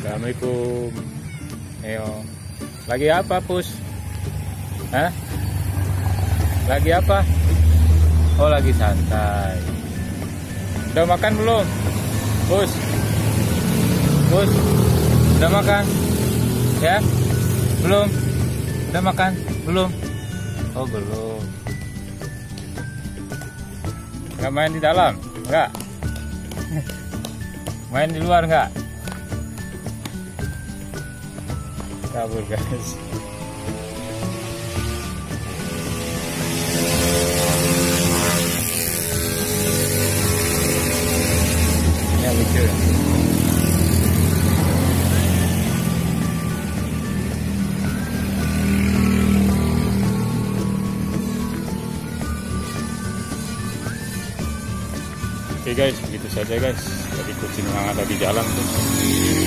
Assalamualaikum. Ayo. Lagi apa, Pus? Hah? Lagi apa? Oh, lagi santai. Udah makan belum? Pus? Pus? Udah makan? Ya? Belum? Udah makan? Belum? Oh, belum. Nggak main di dalam? Nggak? Main di luar nggak? Kabur, guys. Ya, lucu. Oke guys, begitu saja guys. Tadi kucing yang ada di jalan tuh.